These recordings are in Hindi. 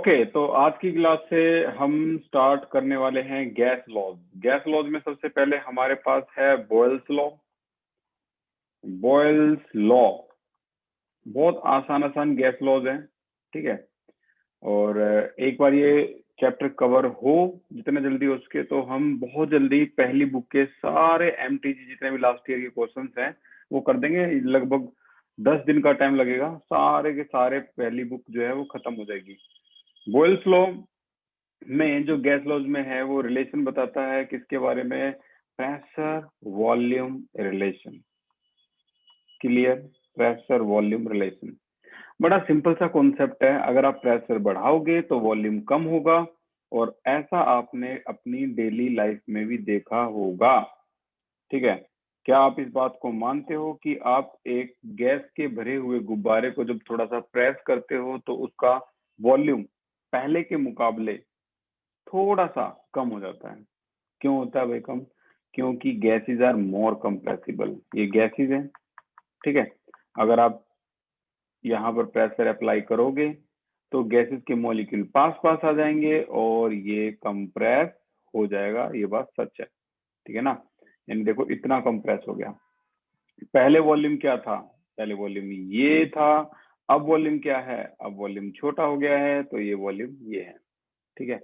ओके, तो आज की क्लास से हम स्टार्ट करने वाले हैं गैस लॉज। गैस लॉज में सबसे पहले हमारे पास है बॉयल्स लॉ। बॉयल्स लॉ बहुत आसान आसान गैस लॉज हैं, ठीक है। और एक बार ये चैप्टर कवर हो जितना जल्दी हो सके तो हम बहुत जल्दी पहली बुक के सारे एमटीजी जितने भी लास्ट ईयर के क्वेश्चंस हैं वो कर देंगे। लगभग 10 दिन का टाइम लगेगा, सारे के सारे पहली बुक जो है वो खत्म हो जाएगी। बॉयल्स लॉ में जो गैस लॉज में है वो रिलेशन बताता है किसके बारे में? Pressure volume relation. Clear? Pressure volume relation बड़ा सिंपल सा कॉन्सेप्ट है। अगर आप प्रेशर बढ़ाओगे तो वॉल्यूम कम होगा, और ऐसा आपने अपनी डेली लाइफ में भी देखा होगा, ठीक है। क्या आप इस बात को मानते हो कि आप एक गैस के भरे हुए गुब्बारे को जब थोड़ा सा प्रेस करते हो तो उसका वॉल्यूम पहले के मुकाबले थोड़ा सा कम हो जाता है? क्यों होता है भाई कम? क्योंकि गैसेज आर मोर कंप्रेसिबल। ये गैसेज हैं, ठीक है। अगर आप यहाँ पर प्रेशर अप्लाई करोगे तो गैसेज के मॉलिक्यूल पास पास आ जाएंगे और ये कंप्रेस हो जाएगा। ये बात सच है, ठीक है ना। यानी देखो इतना कंप्रेस हो गया। पहले वॉल्यूम क्या था? पहले वॉल्यूम ये था। अब वॉल्यूम क्या है? अब वॉल्यूम छोटा हो गया है, तो ये वॉल्यूम ये है, ठीक है।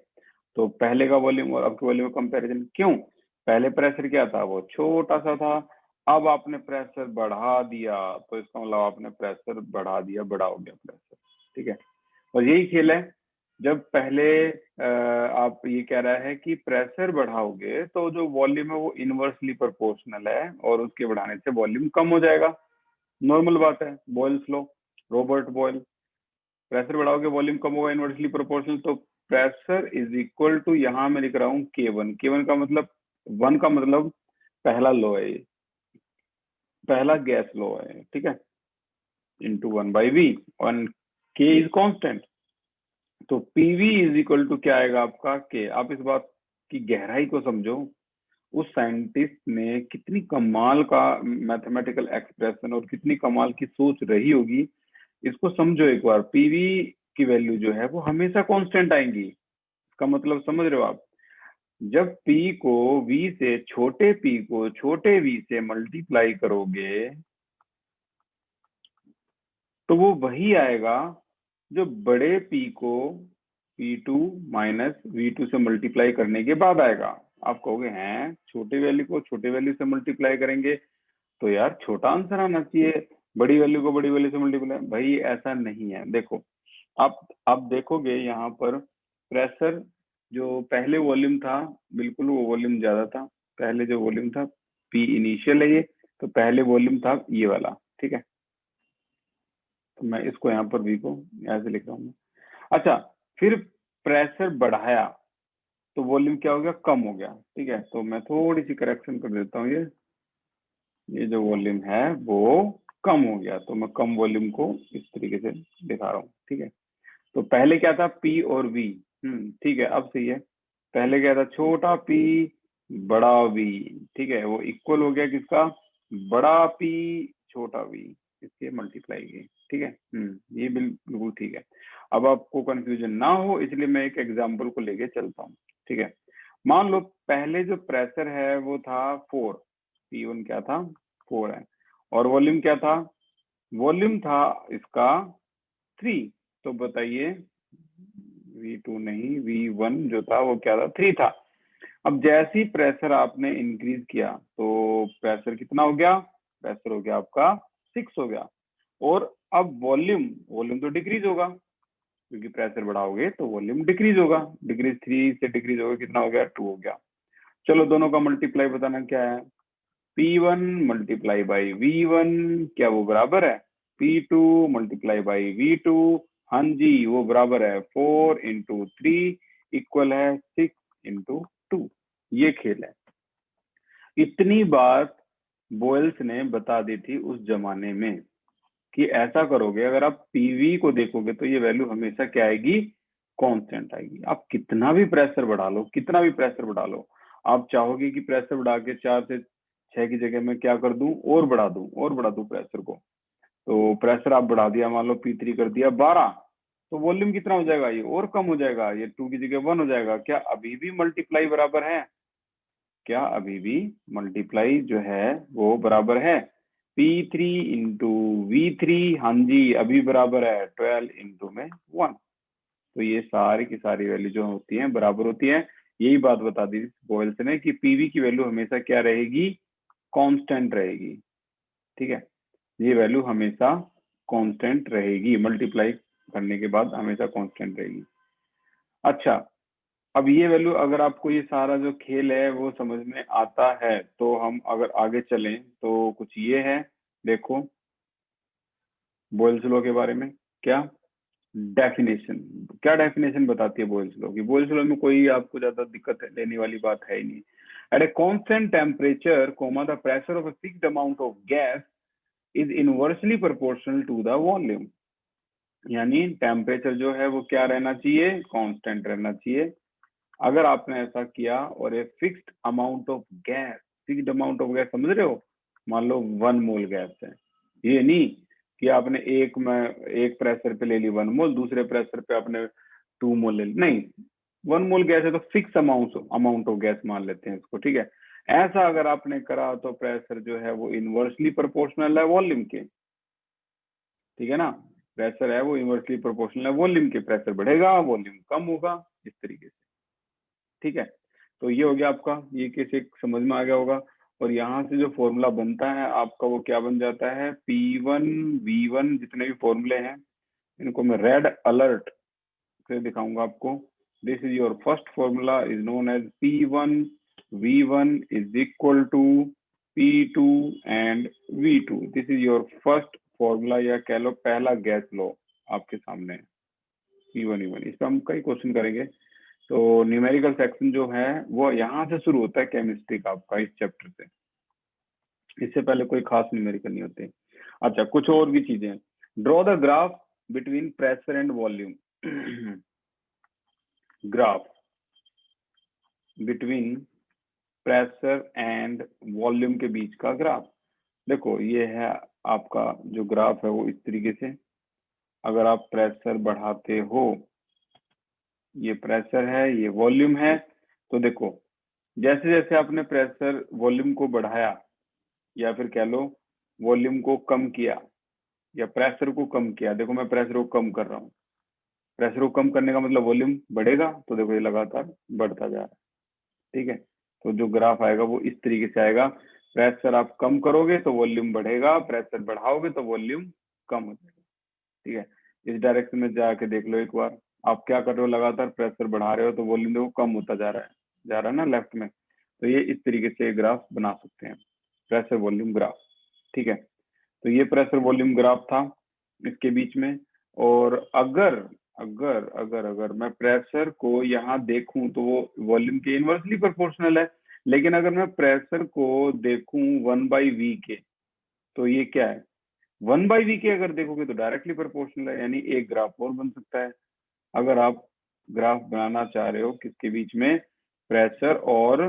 तो पहले का वॉल्यूम और अब के वॉल्यूम का कंपैरिजन क्यों? पहले प्रेशर क्या था? वो छोटा सा था। अब आपने प्रेशर बढ़ा दिया तो इसका मतलब आपने प्रेशर बढ़ा दिया, बड़ा हो गया प्रेशर, ठीक है। और यही खेल है। जब पहले आप ये कह रहा है कि प्रेशर बढ़ाओगे तो जो वॉल्यूम है वो इनवर्सली प्रोपोर्शनल है और उसके बढ़ाने से वॉल्यूम कम हो जाएगा। नॉर्मल बात है, Boyle's law, Robert Boyle. Pressure बढ़ाओगे वॉल्यूम कम होगा, इनवर्सली प्रोपोर्शनल। तो प्रेशर इज इक्वल टू, यहाँ मैं लिख रहा हूँ K1। K1 का मतलब, 1 का मतलब पहला लॉ है, ये पहला गैस लॉ है, ठीक है, इंटू 1/V और K इज कांस्टेंट। तो PV इज इक्वल टू क्या आएगा आपका? K। आप इस बात की गहराई को समझो। उस साइंटिस्ट ने कितनी कमाल का मैथमेटिकल एक्सप्रेशन और कितनी कमाल की सोच रही होगी, इसको समझो एक बार। पीवी की वैल्यू जो है वो हमेशा कांस्टेंट आएंगी। इसका मतलब समझ रहे हो आप? जब P को V से, छोटे P को छोटे V से मल्टीप्लाई करोगे तो वो वही आएगा जो बड़े P को P2 माइनस V2 से मल्टीप्लाई करने के बाद आएगा। आप कहोगे हैं छोटे वैल्यू को छोटे वैल्यू से मल्टीप्लाई करेंगे तो यार छोटा आंसर आना चाहिए, बड़ी वैल्यू को बड़ी वैल्यू से मल्टीप्लाई। भाई ऐसा नहीं है। देखो आप देखोगे यहाँ पर प्रेशर जो पहले वॉल्यूम था, बिल्कुल वो वॉल्यूम ज्यादा था। पहले जो वॉल्यूम था P इनिशियल है ये, तो पहले वॉल्यूम था ये वाला, ठीक है। तो मैं इसको यहाँ पर V को ऐसे लिख रहा हूँ। अच्छा, फिर प्रेशर बढ़ाया तो वॉल्यूम क्या हो गया? कम हो गया, ठीक है। तो मैं थोड़ी सी करेक्शन कर देता हूँ, ये जो वॉल्यूम है वो कम हो गया, तो मैं कम वॉल्यूम को इस तरीके से दिखा रहा हूँ, ठीक है। तो पहले क्या था? P और V, ठीक है, अब सही है। पहले क्या था? छोटा P बड़ा V, ठीक है। वो इक्वल हो गया किसका? बड़ा P छोटा V, इसके मल्टीप्लाई की, ठीक है। ये बिल्कुल ठीक है। अब आपको कंफ्यूजन ना हो इसलिए मैं एक एग्जांपल को लेके चलता हूँ, ठीक है। मान लो पहले जो प्रेशर है वो था 4, P1 क्या था? 4 है। और वॉल्यूम क्या था? वॉल्यूम था इसका 3। तो बताइए, V2 नहीं, V1 जो था वो क्या था? 3 था। अब जैसे ही प्रेशर आपने इंक्रीज किया तो प्रेशर कितना हो गया? प्रेशर हो गया आपका 6 हो गया। और अब वॉल्यूम वॉल्यूम तो डिक्रीज होगा, क्योंकि प्रेशर बढ़ाओगे तो वॉल्यूम डिक्रीज होगा। डिक्रीज 3 से डिक्रीज होगा, कितना हो गया? 2 हो गया। चलो दोनों का मल्टीप्लाई बताना क्या है? P1 मल्टीप्लाई बाई V1, क्या वो बराबर है P2 मल्टीप्लाई बाई V2? हाँ जी, वो बराबर है 4 इंटू 3 इक्वल है 6 इंटू 2। ये खेल है। इतनी बात बॉयल्स ने बता दी थी उस जमाने में कि ऐसा करोगे, अगर आप पीवी को देखोगे तो ये वैल्यू हमेशा क्या आएगी? कांस्टेंट आएगी। आप कितना भी प्रेशर बढ़ा लो, कितना भी प्रेशर बढ़ा लो, आप चाहोगे कि प्रेशर बढ़ा के 4 से 6 की जगह में क्या कर दूं? और बढ़ा दूं, और बढ़ा दूं प्रेशर को। तो प्रेशर आप बढ़ा दिया, मान लो P3 कर दिया 12, तो वॉल्यूम कितना हो जाएगा, ये और कम हो जाएगा, ये 2 की जगह 1 हो जाएगा। क्या अभी भी मल्टीप्लाई बराबर है, क्या अभी भी मल्टीप्लाई जो है वो बराबर है, P3 इंटू V3, हाँ जी अभी बराबर है 12 इंटू में 1। तो ये सारी की सारी वैल्यू जो होती है बराबर होती है। यही बात बता दी बोयल्स ने कि पीवी की वैल्यू हमेशा क्या रहेगी, कांस्टेंट रहेगी। ठीक है, ये वैल्यू हमेशा कांस्टेंट रहेगी, मल्टीप्लाई करने के बाद हमेशा कांस्टेंट रहेगी। अच्छा, अब ये वैल्यू अगर आपको ये सारा जो खेल है वो समझ में आता है तो हम अगर आगे चलें तो कुछ ये है, देखो बोयल्स लॉ के बारे में क्या डेफिनेशन, क्या डेफिनेशन बताती है बोयल्स लॉ की। बोयल्स लॉ में कोई आपको ज्यादा दिक्कत लेने वाली बात है ही नहीं। At a constant temperature comma the pressure of a fixed amount of gas is inversely proportional to the volume. यानी टेम्परेचर जो है वो क्या रहना चाहिए, कांस्टेंट रहना चाहिए। अगर आपने ऐसा किया और एक fixed amount of gas, fixed amount of gas समझ रहे हो, मान लो 1 मोल गैस है, ये नहीं कि आपने एक प्रेशर पे ले ली 1 मोल, दूसरे प्रेशर पे आपने 2 मोल ले ली, नहीं 1 मोल गैस है तो फिक्स अमाउंट ऑफ गैस मान लेते हैं इसको। ठीक है, ऐसा अगर आपने करा तो प्रेशर जो है वो इनवर्सली प्रोपोर्शनल है वॉल्यूम के। ठीक है ना, प्रेशर है वो इनवर्सली प्रोपोर्शनल है वॉल्यूम के, प्रेशर बढ़ेगा वॉल्यूम कम होगा, इस तरीके से। ठीक है, तो ये हो गया आपका, ये कैसे समझ में आ गया होगा। और यहाँ से जो फॉर्मूला बनता है आपका वो क्या बन जाता है, P1 V1 जितने भी फॉर्मूले हैं इनको मैं रेड अलर्ट से दिखाऊंगा आपको। This is your first formula is known as P1 V1 is equal to P2 and V2। This is your first formula या कह लो पहला गैस लॉ आपके सामने है, P1 V1। इस पर हम कई क्वेश्चन करेंगे। तो न्यूमेरिकल सेक्शन जो है वो यहाँ से शुरू होता है केमिस्ट्री का आपका, इस चैप्टर से। इससे पहले कोई खास न्यूमेरिकल नहीं होते। अच्छा, कुछ और भी चीजें, draw the graph between pressure and volume. Graph between pressure and volume के बीच का ग्राफ। देखो ये है आपका जो ग्राफ है वो इस तरीके से, अगर आप प्रेशर बढ़ाते हो, ये प्रेशर है ये वॉल्यूम है, तो देखो जैसे जैसे आपने प्रेशर वॉल्यूम को बढ़ाया या फिर कह लो वॉल्यूम को कम किया या प्रेशर को कम किया, देखो मैं प्रेशर को कम कर रहा हूँ, प्रेशर को कम करने का मतलब वॉल्यूम बढ़ेगा, तो देखो ये लगातार बढ़ता जा रहा है। ठीक है, तो जो ग्राफ आएगा वो इस तरीके से आएगा, प्रेशर आप कम करोगे तो वॉल्यूम बढ़ेगा, प्रेशर बढ़ाओगे तो वॉल्यूम कम हो जाएगा। ठीक है, इस डायरेक्शन में जाके देख लो एक बार, आप क्या कर रहे हो, लगातार प्रेशर बढ़ा रहे हो तो वॉल्यूम देखो कम होता जा रहा है ना लेफ्ट में। तो ये इस तरीके से ग्राफ बना सकते हैं, प्रेशर वॉल्यूम ग्राफ। ठीक है, तो ये प्रेशर वॉल्यूम ग्राफ था इसके बीच में। और अगर अगर अगर अगर मैं प्रेशर को यहाँ देखूं तो वो वॉल्यूम के इनवर्सली प्रोपोर्शनल है, लेकिन अगर मैं प्रेशर को देखूं 1/v के, तो ये क्या है, 1/v के अगर देखोगे तो डायरेक्टली प्रोपोर्शनल है, यानी एक ग्राफ और बन सकता है। अगर आप ग्राफ बनाना चाह रहे हो किसके बीच में, प्रेशर और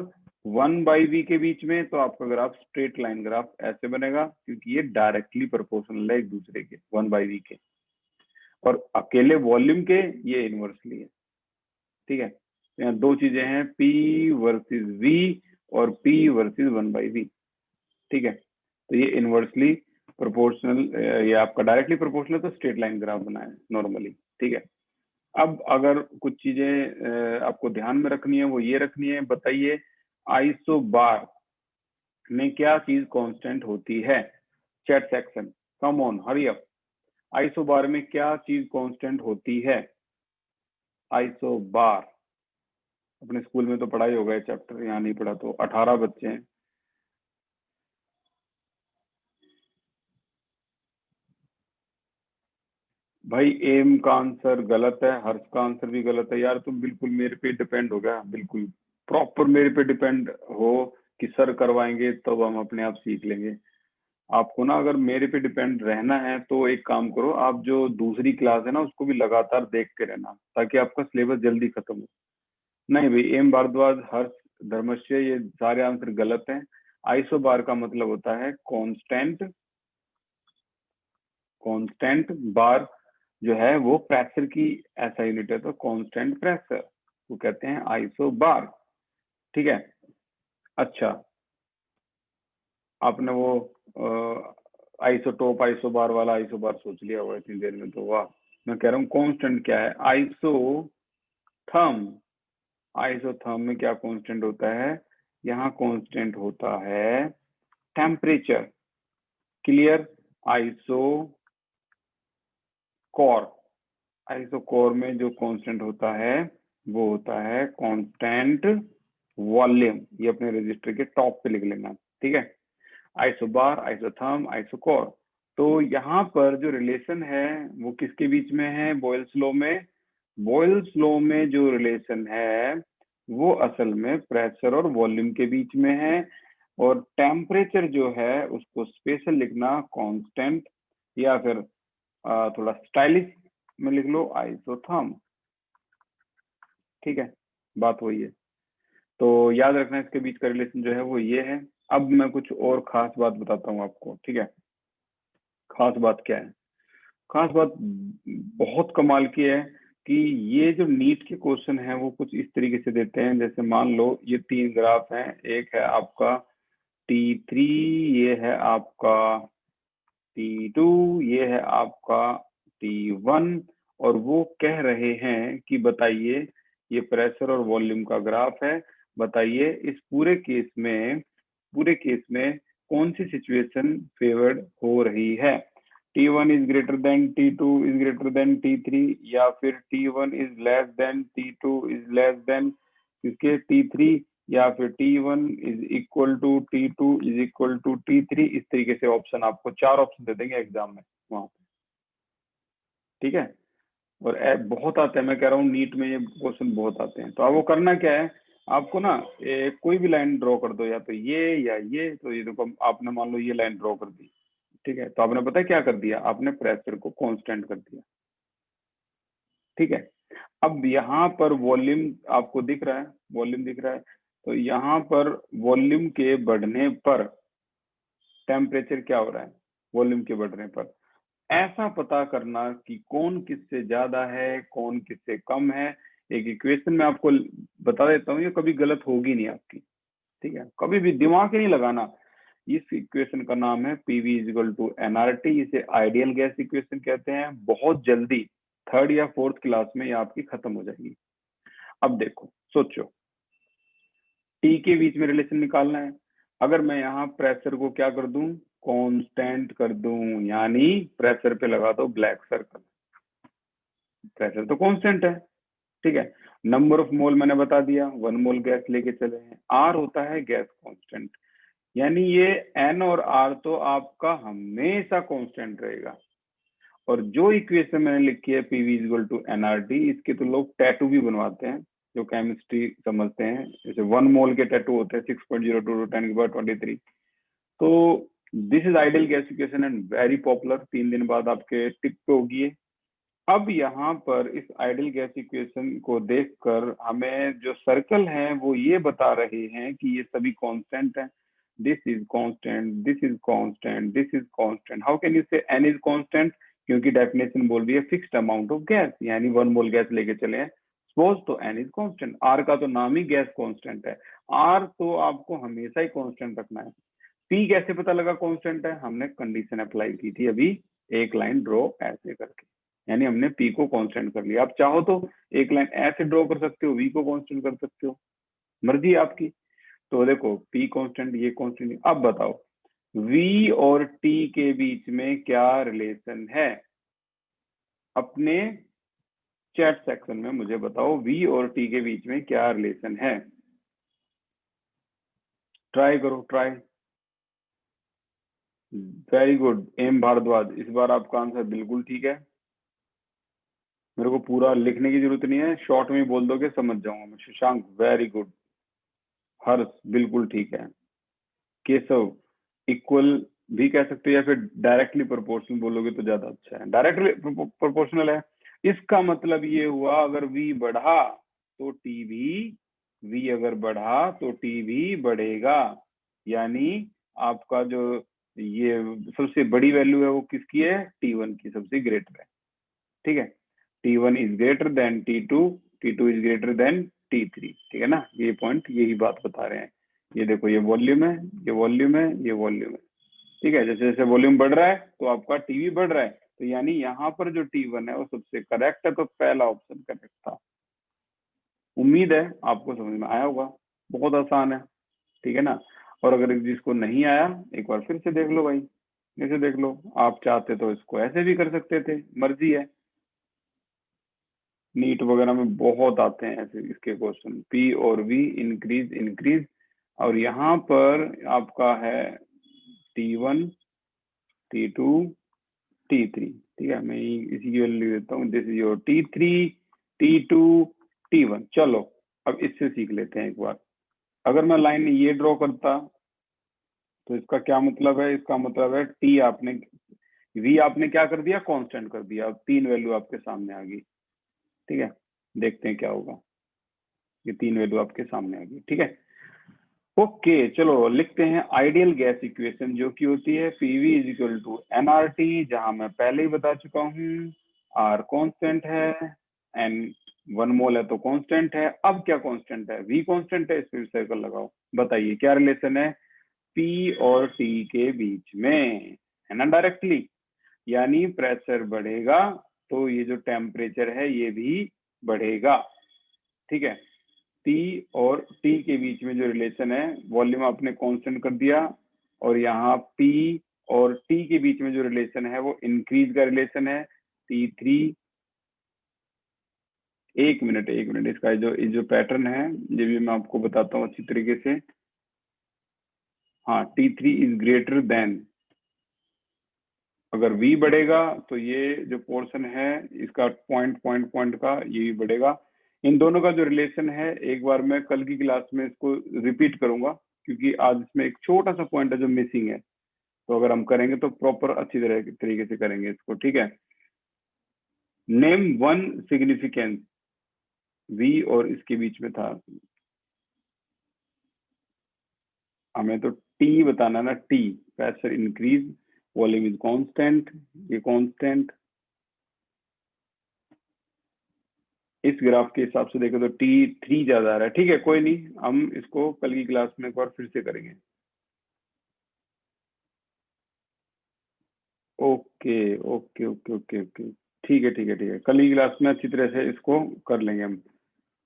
1/v के बीच में, तो आपका ग्राफ स्ट्रेट लाइन ग्राफ ऐसे बनेगा, क्योंकि ये डायरेक्टली प्रोपोर्शनल है एक दूसरे के, 1/v के, और अकेले वॉल्यूम के ये इनवर्सली है। ठीक है, यहाँ दो चीजें हैं, P वर्सेस V और P वर्सेस 1/v। ठीक है, तो ये इनवर्सली प्रोपोर्शनल, ये आपका डायरेक्टली प्रोपोर्शनल, तो स्ट्रेट लाइन ग्राफ बना है नॉर्मली। ठीक है, अब अगर कुछ चीजें आपको ध्यान में रखनी है वो ये रखनी है, बताइए आइसोबार में क्या चीज कांस्टेंट होती है, chat section come on hurry up, isobar में क्या चीज कांस्टेंट होती है, आइसोबार। अपने स्कूल में तो पढ़ाई होगा ये चैप्टर, यहाँ नहीं पढ़ा तो 18 बच्चे हैं। भाई एम का आंसर गलत है, हर्ष का आंसर भी गलत है। यार तुम बिल्कुल मेरे पे डिपेंड हो गया, बिल्कुल प्रॉपर मेरे पे डिपेंड हो कि सर करवाएंगे तब हम अपने आप सीख लेंगे। आपको ना अगर मेरे पे डिपेंड रहना है तो एक काम करो, आप जो दूसरी क्लास है ना उसको भी लगातार देख के रहना, ताकि आपका सिलेबस जल्दी खत्म हो। नहीं भाई, एम भारद्वाज, हर्ष, धर्मश्य, ये सारे आंसर गलत हैं। आइसोबार का मतलब होता है कांस्टेंट, कांस्टेंट बार जो है वो प्रेशर की ऐसा यूनिट है, तो कांस्टेंट प्रेशर वो कहते हैं आइसोबार। ठीक है। अच्छा, आपने वो आइसोटोप आइसोबार वाला आइसोबार सोच लिया होगा इतनी देर में, तो वाह। मैं कह रहा हूँ कांस्टेंट क्या है, आइसोथर्म। आइसोथर्म में क्या कांस्टेंट होता है, यहाँ कांस्टेंट होता है temperature. Clear. Iso core, isochore में जो कांस्टेंट होता है वो होता है कांस्टेंट वॉल्यूम। ये अपने रजिस्टर के टॉप पे लिख लेना। ठीक है। Isobar, isotherm, isochore. तो यहाँ पर जो रिलेशन है वो किसके बीच में है, बॉयल्स लॉ में। बॉयल्स लॉ में जो रिलेशन है वो असल में प्रेशर और वॉल्यूम के बीच में है, और टेम्परेचर जो है उसको स्पेशल लिखना कांस्टेंट, या फिर थोड़ा स्टाइलिश में लिख लो आइसोथर्म। ठीक है, बात वही है। तो याद रखना इसके बीच का रिलेशन जो है वो ये है। अब मैं कुछ और खास बात बताता हूँ आपको। ठीक है, खास बात क्या है, खास बात बहुत कमाल की है कि ये जो नीट के क्वेश्चन है वो कुछ इस तरीके से देते हैं, जैसे मान लो ये 3 ग्राफ हैं, एक है आपका T3, ये है आपका T2, ये है आपका T1, और वो कह रहे हैं कि बताइए ये प्रेशर और वॉल्यूम का ग्राफ है, बताइए इस पूरे केस में कौन सी सिचुएशन फेवर्ड हो रही है। T1 is greater than T2 is greater than T3, या फिर T1 is less than T2 is less than किसके, T3, या फिर T1 is equal to T2 is equal to T3। इस तरीके से ऑप्शन, आपको 4 ऑप्शन दे देंगे एग्जाम में वहां पे। ठीक है, और बहुत आते हैं, मैं कह रहा हूँ नीट में ये क्वेश्चन बहुत आते हैं। तो अब वो करना क्या है, आपको ना कोई भी लाइन ड्रॉ कर दो, या तो ये या ये। तो ये देखो, आपने मान लो ये लाइन ड्रॉ कर दी। ठीक है, तो आपने पता है क्या कर दिया, आपने प्रेशर को कांस्टेंट कर दिया। ठीक है, अब यहाँ पर वॉल्यूम आपको दिख रहा है, वॉल्यूम दिख रहा है, तो यहाँ पर वॉल्यूम के बढ़ने पर टेम्परेचर क्या हो रहा है, वॉल्यूम के बढ़ने पर। ऐसा पता करना कि कौन किससे ज्यादा है कौन किससे कम है, एक इक्वेशन में आपको बता देता हूँ, ये कभी गलत होगी नहीं आपकी। ठीक है, कभी भी दिमाग ही नहीं लगाना। इस इक्वेशन का नाम है पीवी इजिकल टू एनआरटी। इसे आइडियल गैस इक्वेशन कहते हैं। बहुत जल्दी 3rd या 4th क्लास में ये आपकी खत्म हो जाएगी। अब देखो, सोचो, टी के बीच में रिलेशन निकालना है। अगर मैं यहाँ प्रेशर को क्या कर दूं, कांस्टेंट कर दूं, यानी प्रेशर पे लगा दो ब्लैक सर्कल, प्रेशर तो कांस्टेंट है। ठीक है, नंबर ऑफ मोल मैंने बता दिया, 1 मोल गैस लेके चले हैं। आर होता है गैस कांस्टेंट, यानी ये एन और आर तो आपका हमेशा कांस्टेंट रहेगा। और जो इक्वेशन मैंने लिखी है पीवी इक्वल टू एनआरटी, इसके तो लोग टैटू भी बनवाते हैं जो केमिस्ट्री समझते हैं। जैसे 1 मोल के टैटू होते हैं 6.02 to 10⁻23। तो this is ideal gas equation and very popular. 3 दिन बाद आपके टिक पे होगी। अब यहाँ पर इस आइडियल गैस इक्वेशन को देखकर हमें जो सर्कल हैं वो ये बता रहे हैं कि ये सभी कांस्टेंट हैं। This is constant, this is constant, this is constant. How can you से एन इज कांस्टेंट, क्योंकि डेफिनेशन बोल रही है फिक्स्ड अमाउंट ऑफ गैस, यानी 1 मोल गैस लेके चले हैं सपोज, तो एन इज कांस्टेंट। आर का तो नाम ही गैस कांस्टेंट है, आर तो आपको हमेशा ही कांस्टेंट रखना है। पी कैसे पता लगा कांस्टेंट है, हमने कंडीशन अप्लाई की थी अभी, एक लाइन ड्रॉ ऐसे करके, यानी हमने पी को कांस्टेंट कर लिया। आप चाहो तो एक लाइन ऐसे ड्रॉ कर सकते हो, वी को कांस्टेंट कर सकते हो, मर्जी आपकी। तो देखो पी कांस्टेंट, ये कांस्टेंट। अब बताओ वी और टी के बीच में क्या रिलेशन है, अपने चैट सेक्शन में मुझे बताओ वी और टी के बीच में क्या रिलेशन है। ट्राई करो, try. Very good, M Bhardwaj, इस बार आपका आंसर बिल्कुल ठीक है। मेरे को पूरा लिखने की जरूरत नहीं है, शॉर्ट में ही बोल दोगे समझ जाऊंगा मैं। शशांक वेरी गुड, हर्ष बिल्कुल ठीक है, केशव इक्वल भी कह सकते हो, या फिर डायरेक्टली प्रोपोर्शनल बोलोगे तो ज्यादा अच्छा है। डायरेक्टली प्रोपोर्शनल है, इसका मतलब ये हुआ अगर v बढ़ा तो t भी, v अगर बढ़ा तो t भी बढ़ेगा। यानी आपका जो ये सबसे बड़ी वैल्यू है वो किसकी है, T1 की, सबसे ग्रेटर है। ठीक है। T1 is greater than T2, T2 is greater than T3, ठीक है ना। ये पॉइंट यही बात बता रहे हैं। ये देखो, ये वॉल्यूम है, ये वॉल्यूम है, ये वॉल्यूम है, ठीक है। जैसे जैसे वॉल्यूम बढ़ रहा है तो आपका टीवी बढ़ रहा है, तो यानी यहाँ पर जो T1 है वो सबसे करेक्ट है, तो पहला ऑप्शन करेक्ट था। उम्मीद है आपको समझ में आया होगा, बहुत आसान है, ठीक है ना। और अगर जिसको नहीं आया, एक बार फिर से देख लो भाई, ऐसे देख लो। आप चाहते तो इसको ऐसे भी कर सकते थे, मर्जी है। नीट वगैरह में बहुत आते हैं ऐसे इसके क्वेश्चन, पी और वी इंक्रीज इंक्रीज, और यहाँ पर आपका है T1, T2, T3, ठीक है। मैं इसी की वैल्यू देता हूँ, this is your T3, T2, T1। चलो अब इससे सीख लेते हैं एक बार। अगर मैं लाइन ये ड्रॉ करता तो इसका क्या मतलब है? इसका मतलब है टी आपने, वी आपने क्या कर दिया, कांस्टेंट कर दिया। अब तीन वैल्यू आपके सामने आ गई, ठीक है। देखते हैं क्या होगा। ये तीन वैल्यू आपके सामने आ गई, ठीक है। ओके, चलो लिखते हैं आइडियल गैस इक्वेशन, जो की होती है PV is equal to nRT, जहां मैं पहले ही बता चुका हूँ आर कांस्टेंट है, एन 1 मोल है तो कांस्टेंट है। अब क्या कांस्टेंट है? वी कांस्टेंट है। इस पर सर्कल लगाओ, बताइए क्या रिलेशन है P और T के बीच में, है ना, डायरेक्टली। यानी प्रेशर बढ़ेगा तो ये जो टेम्परेचर है ये भी बढ़ेगा, ठीक है। T और T के बीच में जो रिलेशन है, वॉल्यूम आपने कांस्टेंट कर दिया, और यहाँ P और T के बीच में जो रिलेशन है वो इंक्रीज का रिलेशन है, T3। एक मिनट, इसका जो पैटर्न है ये भी मैं आपको बताता हूँ अच्छी तरीके से। हाँ, T3 इज ग्रेटर देन, अगर V बढ़ेगा तो ये जो पोर्शन है इसका पॉइंट का ये भी बढ़ेगा। इन दोनों का जो रिलेशन है, एक बार मैं कल की क्लास में इसको रिपीट करूंगा, क्योंकि आज इसमें एक छोटा सा पॉइंट है जो मिसिंग है। तो अगर हम करेंगे तो प्रॉपर अच्छी तरीके से करेंगे इसको, ठीक है। नेम वन सिग्निफिकेंस, V और इसके बीच में था, हमें तो T बताना ना। T pressure increase, volume is constant, ये कांस्टेंट। इस ग्राफ के हिसाब से देखें तो T3 ज्यादा आ रहा है, ठीक है। कोई नहीं, हम इसको कल की क्लास में एक बार फिर से करेंगे। Okay okay okay okay okay, ठीक है ठीक है ठीक है, कल की क्लास में अच्छी तरह से इसको कर लेंगे हम।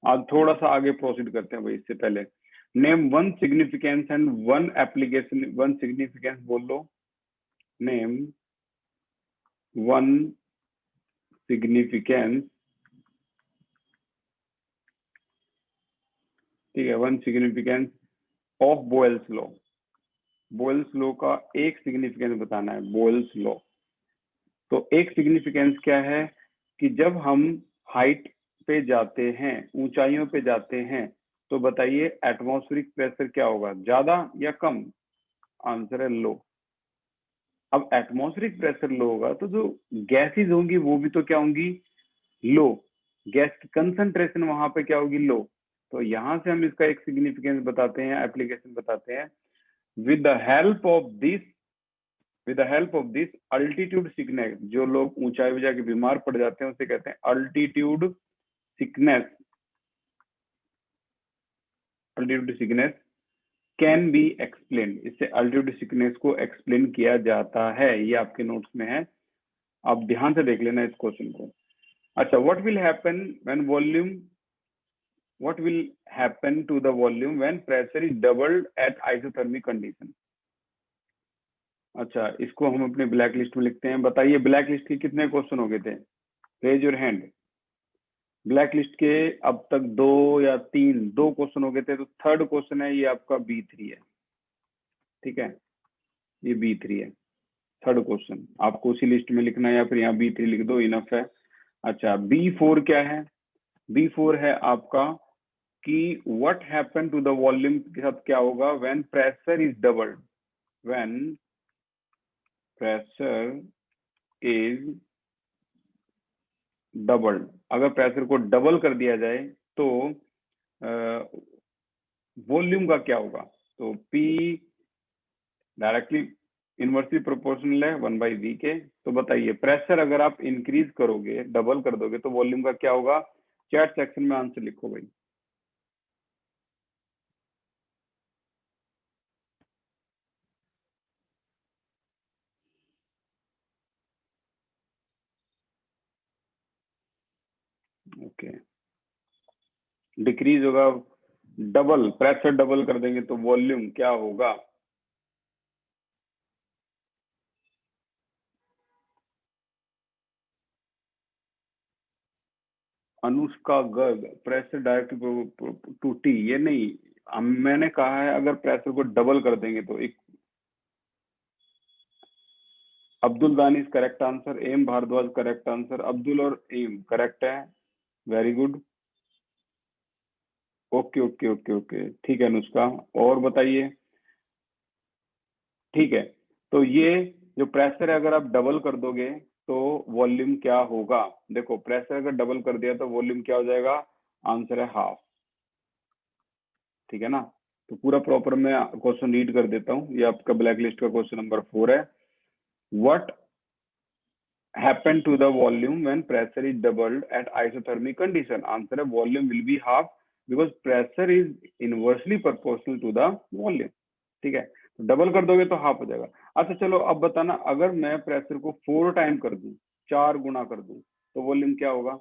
आज थोड़ा सा आगे प्रोसीड करते हैं भाई। इससे पहले name one significance and one application, one significance बोल लो। नेम वन सिग्निफिकेंस, ठीक है, one significance of Boyle's law. Boyle's law का एक सिग्निफिकेंस बताना है, बोयल्स लॉ। तो एक सिग्निफिकेंस क्या है कि जब हम हाइट पे जाते हैं, ऊंचाइयों पे जाते हैं, तो बताइए एटमॉस्फेरिक प्रेशर क्या होगा, ज्यादा या कम? आंसर है लो। अब एटमॉस्फेरिक प्रेशर लो होगा तो जो गैसेज होंगी वो भी तो क्या होंगी, लो। गैस की कंसंट्रेशन वहां पे क्या होगी, लो। तो यहां से हम इसका एक सिग्निफिकेंस बताते हैं, एप्लीकेशन बताते हैं। With the help of this, with the help of this altitude sickness, जो लोग ऊंचाई पे जाके बीमार पड़ जाते हैं उसे कहते हैं altitude sickness. Altitude sickness can be explain, इससे अल्टीट्यूड सिकनेस को एक्सप्लेन किया जाता है। ये आपके नोट्स में है, आप ध्यान से देख लेना इस क्वेश्चन को। अच्छा, what will happen when volume, what will happen to the volume when pressure is doubled at isothermic condition? अच्छा, इसको हम अपने ब्लैक लिस्ट में लिखते हैं। बताइए ब्लैक लिस्ट के कितने क्वेश्चन हो गए थे? Raise your hand. Black list के अब तक दो क्वेश्चन हो गए थे, तो थर्ड क्वेश्चन है ये आपका B3 है, ठीक है। ये B3 है, थर्ड क्वेश्चन। आपको उसी लिस्ट में लिखना है या फिर यहाँ B3 लिख दो, इनफ है। अच्छा, B4 क्या है? B4 है आपका कि what happen to the volume के साथ क्या होगा when pressure is doubled, when pressure is doubled. अगर प्रेशर को डबल कर दिया जाए तो वॉल्यूम का क्या होगा? तो P डायरेक्टली इनवर्सली प्रोपोर्शनल है 1/v के। तो बताइए प्रेशर अगर आप इंक्रीज करोगे, डबल कर दोगे, तो वॉल्यूम का क्या होगा? चैट सेक्शन में आंसर लिखो भाई। ओके, डिक्रीज होगा, डबल, प्रेशर डबल कर देंगे तो वॉल्यूम क्या होगा? Anushka Garg, pressure direct to T, ये नहीं, मैंने कहा है अगर प्रेशर को डबल कर देंगे तो एक। Abdul Danish correct answer, M Bhardwaj correct answer, Abdul और एम करेक्ट है, very good. Okay okay okay okay, ठीक है अनुष्का, और बताइए। ठीक है, तो ये जो प्रेशर है अगर आप डबल कर दोगे तो वॉल्यूम क्या होगा? देखो प्रेशर अगर डबल कर दिया तो वॉल्यूम क्या हो जाएगा? आंसर है हाफ। ठीक है ना? तो पूरा प्रॉपर मैं क्वेश्चन रीड कर देता हूँ, ये आपका ब्लैक लिस्ट का क्वेश्चन नंबर 4 है। What happen to the volume when pressure is doubled at isothermic condition? Answer है volume will be half because pressure is inversely proportional to the volume। ठीक है, तो डबल कर दोगे तो हाफ हो जाएगा। अच्छा चलो अब बताना, अगर मैं प्रेशर को 4 टाइम कर दूं, 4 गुना कर दूं, तो वॉल्यूम क्या होगा?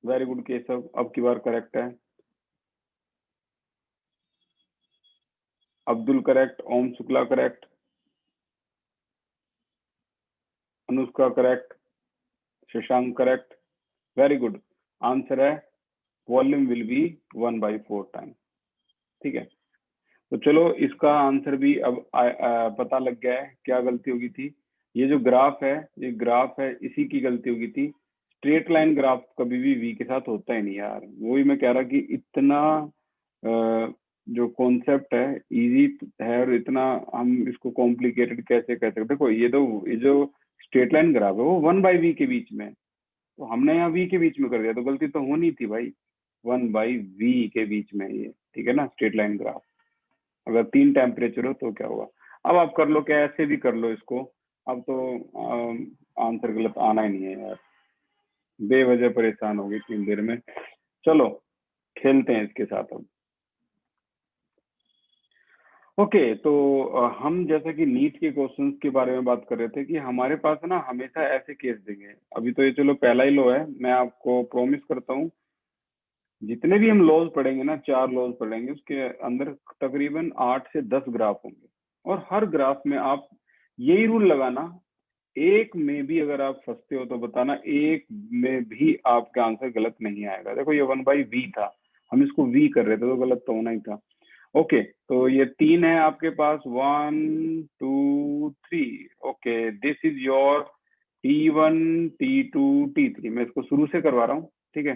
वेरी गुड केशव, अब की बार करेक्ट है। Abdul correct, Om Shukla correct, Anushka correct, Shashank correct, very good. Answer है वॉल्यूम विल बी 1/4 टाइम। ठीक है, तो चलो इसका आंसर भी अब पता लग गया है क्या गलती होगी थी। ये जो ग्राफ है, ये ग्राफ है, इसी की गलती होगी थी। स्ट्रेट लाइन ग्राफ कभी भी वी के साथ होता ही नहीं यार, वही मैं कह रहा कि इतना जो कॉन्सेप्ट है इजी है और इतना हम इसको कॉम्प्लिकेटेड कैसे कह सकते। देखो ये जो स्ट्रेट लाइन ग्राफ है वो 1/v के बीच में, तो हमने यहाँ v के बीच में कर दिया, तो गलती तो होनी थी भाई, 1/v के बीच में ये। ठीक है ना, स्ट्रेट लाइन ग्राफ। अगर 3 टेम्परेचर हो तो क्या होगा? अब आप कर लो, क्या ऐसे भी कर लो इसको। अब तो आंसर गलत आना ही नहीं है यार, बेवजह परेशान हो गई 3 देर में। चलो खेलते हैं इसके साथ अब। ओके, तो हम जैसा कि नीट के क्वेश्चंस के बारे में बात कर रहे थे कि हमारे पास ना हमेशा ऐसे केस देंगे। अभी तो ये चलो पहला ही लो है, मैं आपको प्रॉमिस करता हूँ जितने भी हम लॉज पढ़ेंगे ना, 4 लॉज पढ़ेंगे, उसके अंदर तकरीबन 8 से 10 ग्राफ होंगे, और हर ग्राफ में आप यही रूल लगाना, एक में भी अगर आप फंसते हो तो बताना, एक में भी आपका आंसर गलत नहीं आएगा। देखो ये 1/v था, हम इसको v कर रहे थे तो गलत तो होना ही था। ओके, तो ये 3 है आपके पास, 1 2 3। Okay, this is your T1 T2 T3। मैं इसको शुरू से करवा रहा हूँ, ठीक है?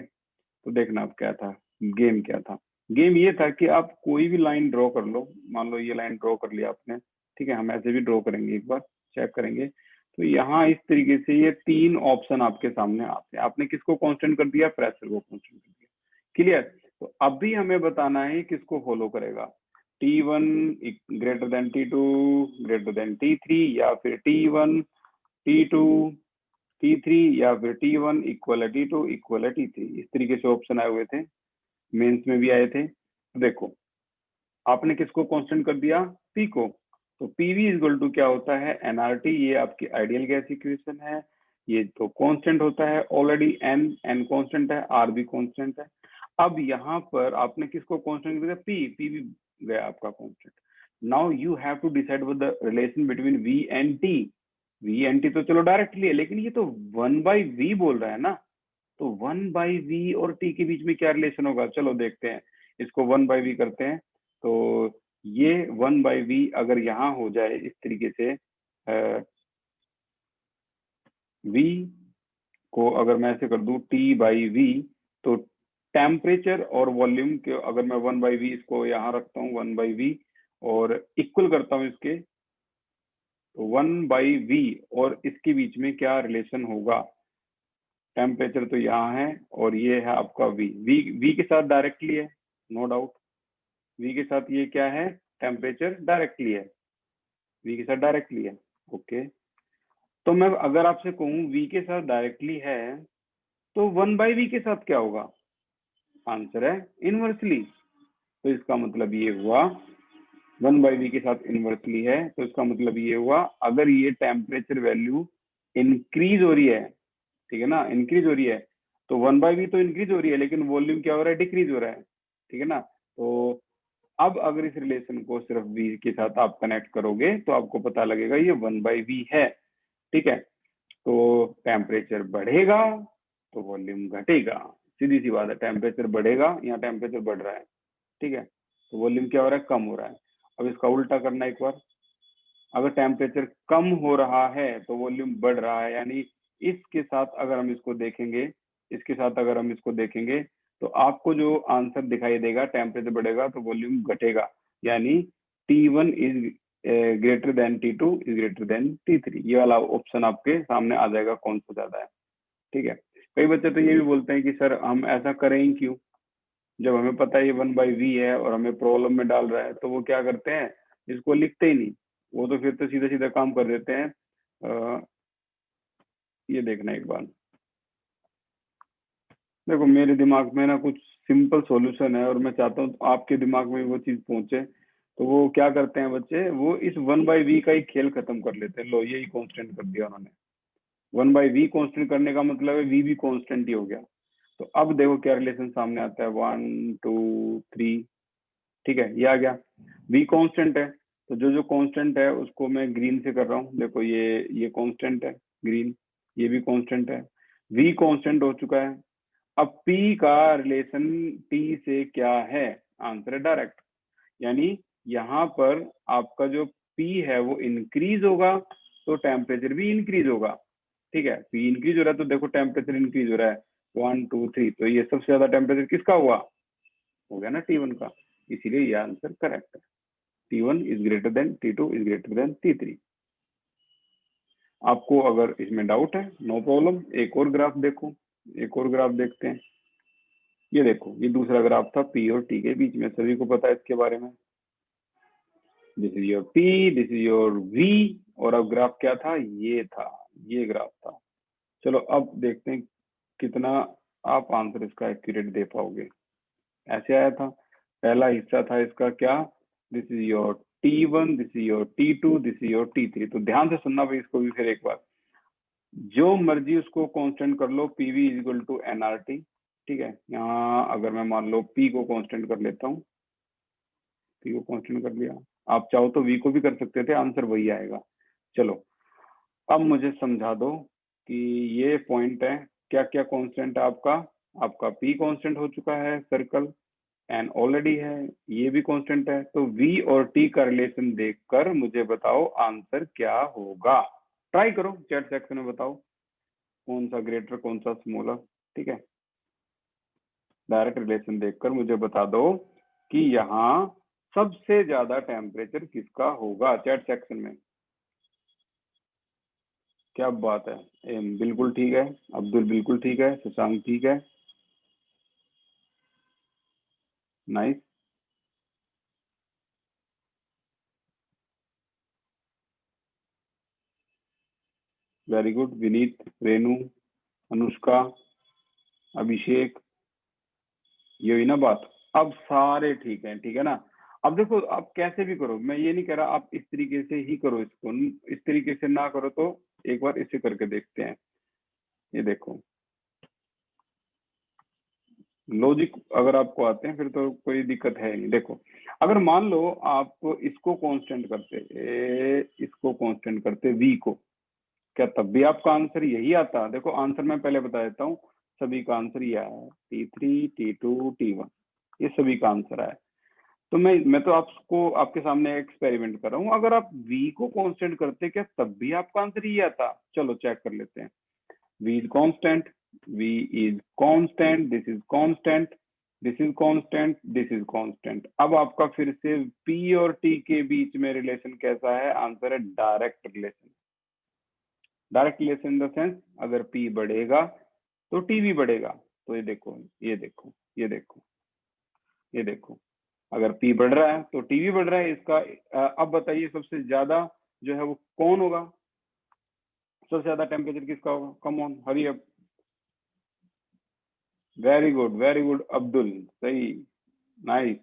तो देखना अब क्या था, गेम क्या था। गेम ये था कि आप कोई भी लाइन ड्रॉ कर लो, मान लो ये लाइन ड्रॉ कर लिया आपने, ठीक है? हम ऐसे भी ड्रॉ करेंगे, एक बार चेक करेंगे। तो यहाँ इस तरीके से ये 3 ऑप्शन आपके सामने आते हैं, आपने किसको कांस्टेंट कर दिया? प्रेशर को कांस्टेंट कर दिया। क्लियर? तो अभी हमें बताना है किसको फॉलो करेगा, T1 greater than T2 greater than T3, या फिर T1 T2 T3, या फिर T1 इक्वल है T2 इक्वल है T3। इस तरीके से ऑप्शन आए हुए थे, मेंस में भी आए थे। तो देखो आपने किसको कांस्टेंट कर दिया? पी को। तो पीवी इक्वल टू क्या होता है? एनआरटी। ये आपकी आइडियल गैस इक्वेशन है, ये तो कांस्टेंट होता है ऑलरेडी, एन कांस्टेंट है, आर भी कांस्टेंट है। अब यहाँ पर आपने किसको कांस्टेंट कर दिया? पी भी गया आपका constant. Now you have to decide with the relation between V and T. V and T तो चलो डायरेक्टली है, लेकिन ये तो 1/v बोल रहा है ना, तो 1/v और टी के बीच में क्या रिलेशन होगा? चलो देखते हैं, इसको 1/v करते हैं। तो ये 1/v अगर यहाँ हो जाए इस तरीके से, v को अगर मैं ऐसे कर दूं T/v, तो टेम्परेचर और वॉल्यूम के अगर मैं 1/v इसको यहाँ रखता हूँ 1/v और इक्वल करता हूँ इसके, तो 1/v और इसके बीच में क्या रिलेशन होगा? टेम्परेचर तो यहाँ है और ये है आपका v के साथ डायरेक्टली है, नो डाउट। v के साथ ये क्या है? टेम्परेचर डायरेक्टली है, V के साथ डायरेक्टली है। ओके, तो मैं अगर आपसे कहूँ V के साथ डायरेक्टली है तो 1/V के साथ क्या होगा? आंसर है इनवर्सली। तो इसका मतलब ये हुआ 1/V के साथ इनवर्सली है, तो इसका मतलब ये हुआ अगर ये टेम्परेचर वैल्यू इंक्रीज हो रही है, ठीक है ना, इंक्रीज हो रही है, तो 1/V तो इंक्रीज हो रही है, लेकिन वॉल्यूम क्या हो रहा है? डिक्रीज हो रहा है, ठीक है ना। तो अब अगर इस रिलेशन को सिर्फ V के साथ आप कनेक्ट करोगे तो आपको पता लगेगा ये 1/V है, ठीक है। तो टेम्परेचर बढ़ेगा तो वॉल्यूम घटेगा, सीधी सी बात है। टेम्परेचर बढ़ेगा, यहाँ टेम्परेचर बढ़ रहा है, ठीक है, तो वॉल्यूम क्या हो रहा है? कम हो रहा है। अब इसका उल्टा करना एक बार, अगर टेम्परेचर कम हो रहा है तो वॉल्यूम बढ़ रहा है, यानी इसके साथ अगर हम इसको देखेंगे, इसके साथ अगर हम इसको देखेंगे तो आपको जो आंसर दिखाई देगा, टेम्परेचर बढ़ेगा तो वॉल्यूम घटेगा, यानी T1 is greater than T2 is greater than T3। ये वाला ऑप्शन आपके सामने आ जाएगा कौन सा ज्यादा है, ठीक है। कई बच्चे तो ये भी बोलते हैं कि सर हम ऐसा करें ही क्यों, जब हमें पता है ये 1/V है और हमें प्रॉब्लम में डाल रहा है, तो वो क्या करते हैं, इसको लिखते ही नहीं, वो तो फिर तो सीधा सीधा काम कर देते हैं। ये देखना एक बार, देखो मेरे दिमाग में ना कुछ सिंपल सॉल्यूशन है और मैं चाहता हूँ आपके दिमाग में वो चीज पहुंचे। तो वो क्या करते हैं बच्चे, वो इस 1/V का ही खेल खत्म कर लेते हैं। लो यही कांस्टेंट कर दिया उन्होंने, 1/V कांस्टेंट करने का मतलब है V भी कांस्टेंट ही हो गया। तो अब देखो क्या रिलेशन सामने आता है, 1 2 3, ठीक है, ये आ गया। V कांस्टेंट है, तो जो जो कांस्टेंट है उसको मैं ग्रीन से कर रहा हूँ। देखो ये कांस्टेंट है ग्रीन, ये भी कांस्टेंट है, V कांस्टेंट हो चुका है। अब P का रिलेशन T से क्या है? आंसर है डायरेक्ट, यानी यहाँ पर आपका जो P है वो इंक्रीज होगा तो टेम्परेचर भी इंक्रीज होगा, ठीक है। P इंक्रीज हो रहा है तो देखो टेम्परेचर इंक्रीज हो रहा है, 1 2 3, तो ये सबसे ज्यादा टेम्परेचर किसका हुआ? हो गया ना T1 का, इसीलिए ये आंसर करेक्ट है। T1 is greater than T2 is greater than T3। आपको अगर इसमें डाउट है, नो प्रॉब्लम, एक और ग्राफ देखो, एक और ग्राफ देखते हैं। ये देखो, ये दूसरा ग्राफ था P और T के बीच में, सभी को पता है इसके बारे में। This is your P, this is your V, और अब ग्राफ क्या था? ये था, ये ग्राफ था। चलो अब देखते हैं कितना आप आंसर इसका एक्यूरेट दे पाओगे। ऐसे आया था, पहला हिस्सा था इसका क्या, this is your T1, this is your T2, this is your T3। तो ध्यान से सुनना भाई इसको भी फिर एक बार, जो मर्जी उसको कांस्टेंट कर लो, PV is equal to nRT, ठीक है। यहाँ अगर मैं मान लो P को कांस्टेंट कर लेता हूँ, P को कांस्टेंट कर लिया, आप चाहो तो V को भी कर सकते थे, आंसर वही आएगा। चलो अब मुझे समझा दो कि ये पॉइंट है, क्या क्या कांस्टेंट है आपका? आपका P कांस्टेंट हो चुका है, सर्कल एन ऑलरेडी है, ये भी कांस्टेंट है, तो V और T का रिलेशन देखकर मुझे बताओ आंसर क्या होगा। ट्राई करो, चैट सेक्शन में बताओ कौन सा ग्रेटर कौन सा स्मॉलर, ठीक है। डायरेक्ट रिलेशन देखकर मुझे बता दो कि यहाँ सबसे ज्यादा टेम्परेचर किसका होगा, चैट सेक्शन में। क्या बात है, बिल्कुल ठीक है, अब्दुल बिल्कुल ठीक है, शशांक ठीक है, nice, very good, Vineet, Renu, Anushka, Abhishek, ये हुई ना बात। अब सारे ठीक है, ठीक है ना। अब देखो आप कैसे भी करो, मैं ये नहीं कह रहा आप इस तरीके से ही करो इसको, इस तरीके से ना करो तो एक बार इसे करके देखते हैं। ये देखो लॉजिक अगर आपको आते हैं फिर तो कोई दिक्कत है नहीं। देखो अगर मान लो आप इसको कांस्टेंट करते, इसको कांस्टेंट करते V को, क्या तब भी आपका आंसर यही आता? देखो आंसर मैं पहले बता देता हूँ, सभी का आंसर ये आया है, T3 T2 T1, ये सभी का आंसर आया। तो मैं तो आपको आपके सामने एक्सपेरिमेंट कर रहा हूँ, अगर आप V को कांस्टेंट करते क्या तब भी आपका आंसर ये आता? चलो चेक कर लेते हैं। V is constant, V is constant, this is constant, this is constant, this is constant। अब आपका फिर से P और T के बीच में रिलेशन कैसा है? आंसर है direct relation. Direct relation in the sense अगर P बढ़ेगा तो T भी बढ़ेगा। तो ये देखो, ये देखो, ये देखो, ये देखो, अगर पी बढ़ रहा है तो टी भी बढ़ रहा है इसका। अब बताइए सबसे ज्यादा जो है वो कौन होगा, सबसे ज्यादा टेम्परेचर किसका होगा? Come on, hurry up. Very good Abdul, सही, नाइस।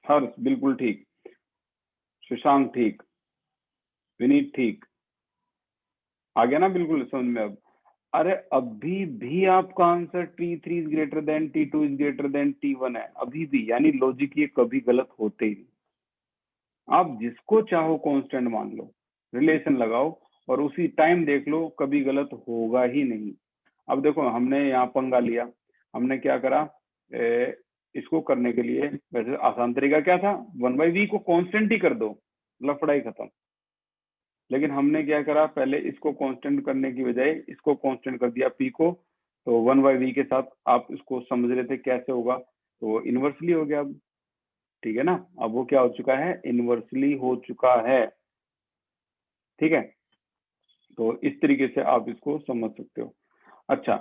हर्ष बिल्कुल ठीक, सुशांत ठीक, विनीत ठीक, आ गया ना बिल्कुल समझ में अब? अरे अभी भी आपका answer T3 is greater than T2 is greater then T1 है, अभी भी, यानी लॉजिक ये कभी गलत होते ही नहीं। आप जिसको चाहो कांस्टेंट मान लो, रिलेशन लगाओ और उसी टाइम देख लो, कभी गलत होगा ही नहीं। अब देखो हमने यहाँ पंगा लिया, हमने क्या करा, इसको करने के लिए वैसे आसान तरीका क्या था, 1/v को कांस्टेंट ही कर दो, लफड़ा ही खत्म। लेकिन हमने क्या करा, पहले इसको कांस्टेंट करने की बजाय इसको कांस्टेंट कर दिया p को, तो 1/v के साथ आप इसको समझ रहे थे कैसे होगा, तो इनवर्सली हो गया अब, ठीक है ना? अब वो क्या हो चुका है, इनवर्सली हो चुका है, ठीक है? तो इस तरीके से आप इसको समझ सकते हो। अच्छा,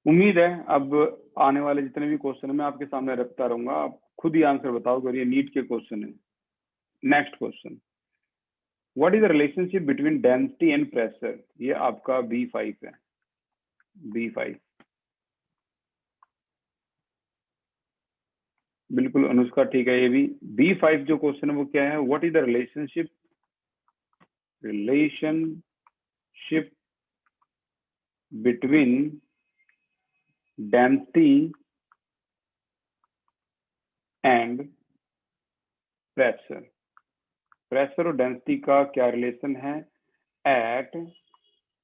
उम्मीद है अब आने वाले जितने भी क्वेश्चन मैं आपके सामने रखता रहूंगा, आप खुद ही आंसर बताओ, अगर ये नीट के क्वेश्चन है। Next question, what is the relationship between density and pressure? ये आपका B5 है, B5। बिल्कुल अनुष्का ठीक है, ये भी B5 जो क्वेश्चन है वो क्या है, what is the relationship between density and pressure? Pressure और डेंसिटी का क्या रिलेशन है at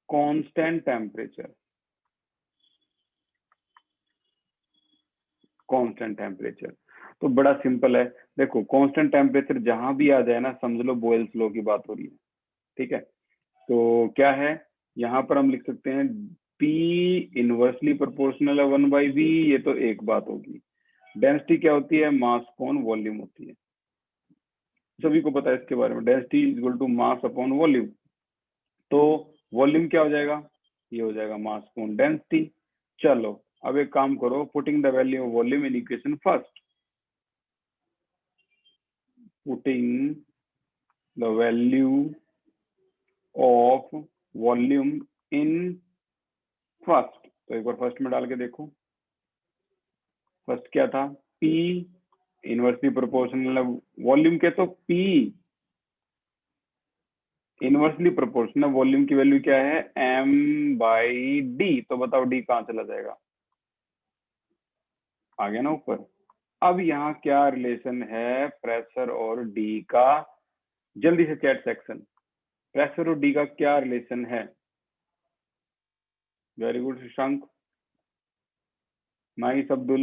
constant temperature? Constant temperature तो बड़ा सिंपल है, देखो कांस्टेंट टेम्परेचर जहां भी आ जाए ना, समझ लो बॉयल्स लॉ की बात हो रही है, ठीक है? तो क्या है, यहाँ पर हम लिख सकते हैं P इनवर्सली प्रोपोर्शनल है 1/v, ये तो एक बात होगी। डेंसिटी क्या होती है, मास अपॉन वॉल्यूम होती है, सभी को पता है इसके बारे में, density is equal to mass upon volume. तो वॉल्यूम क्या हो जाएगा, ये हो जाएगा मास अपॉन डेंसिटी। चलो अब एक काम करो, putting the value of volume in equation first, putting the value of volume in first, तो एक बार फर्स्ट में डाल के देखो, फर्स्ट क्या था, P इनवर्सली प्रोपोर्शनल वॉल्यूम के, तो P इनवर्सली प्रोपोर्शनल वॉल्यूम की वैल्यू क्या है, m/d, तो बताओ d कहां चला जाएगा, आ गया ना ऊपर। अब यहाँ क्या रिलेशन है प्रेशर और d का, जल्दी से चैट सेक्शन, प्रेशर और d का क्या रिलेशन है? Very good Shashank, nice Abdul,